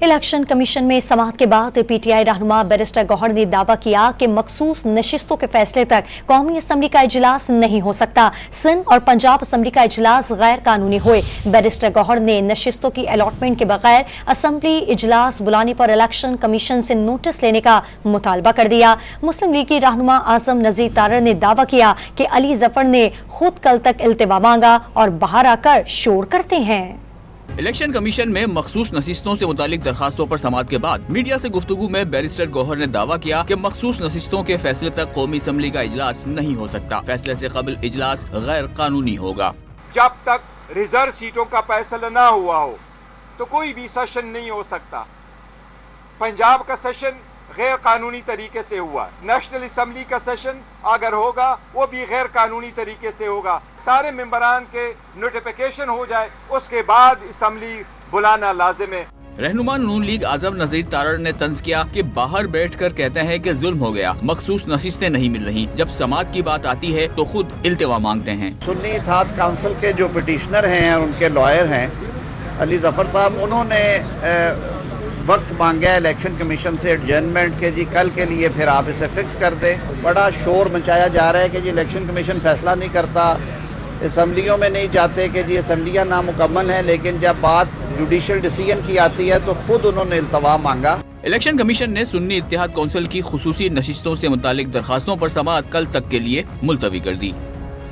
Election commission में समाअत के बाद पीटीआई रहनुमा बैरिस्टर गौहर ने दावा किया कि मखसूस नशिस्तों के फैसले तक कौमी असम्बली का इजलास नहीं हो सकता। सिंध और पंजाब असम्बली का इजलास गैर कानूनी हुए। बैरिस्टर गौहर ने नशिस्तों की अलॉटमेंट के बगैर असम्बली इजलास बुलाने पर इलेक्शन कमीशन से नोटिस लेने का मुतालबा कर दिया। मुस्लिम लीग की रहनुमा आजम नजीर तारड़ ने दावा किया कि अली जफर ने खुद कल तक इल्तिवा मांगा और बाहर आकर शोर करते हैं। इलेक्शन कमीशन में मखसूस नशिस्तों से मुतालिक दरखास्तों पर समाअत के बाद मीडिया से गुफ्तगू में बैरिस्टर गौहर ने दावा किया कि मखसूस नशिस्तों के फैसले तक कौमी असम्बली का इजलास नहीं हो सकता। फैसले से कबल इजलास गैर कानूनी होगा। जब तक रिजर्व सीटों का फैसला न हुआ हो तो कोई भी सेशन नहीं हो सकता। पंजाब का सेशन गैर कानूनी तरीके से हुआ। नेशनल असम्बली का सेशन अगर होगा वो भी गैर कानूनी तरीके से होगा। सारे मेंबरान के नोटिफिकेशन हो जाए उसके बाद असम्बली बुलाना लाजिम है। रहनुमा नून लीग आजम नजीर तारड़ ने तंज किया कि बाहर बैठकर कहते हैं कि जुल्म हो गया, मखसूस नशिस्तें नहीं मिल रही। जब समाअत की बात आती है तो खुद इल्तिवा मांगते हैं। सुन्नी इत्तेहाद काउंसिल के जो पिटिशनर हैं और उनके लॉयर हैं अली जफर साहब, उन्होंने वक्त मांगा है इलेक्शन कमीशन से एडजर्नमेंट के जी कल के लिए, फिर आप इसे फिक्स कर दें। बड़ा शोर मचाया जा रहा है कि जी इलेक्शन कमीशन फैसला नहीं करता, असम्बलियों में नहीं जाते कि जी असम्बलियाँ नामुकम्मल हैं, लेकिन जब बात जुडिशल डिसीजन की आती है तो खुद उन्होंने इल्तवा मांगा। इलेक्शन कमीशन ने सुन्नी इत्तेहाद काउंसिल की खुसूसी नशिस्तों से मुतालिक दरखास्तों पर समाअत कल तक के लिए मुलतवी कर दी।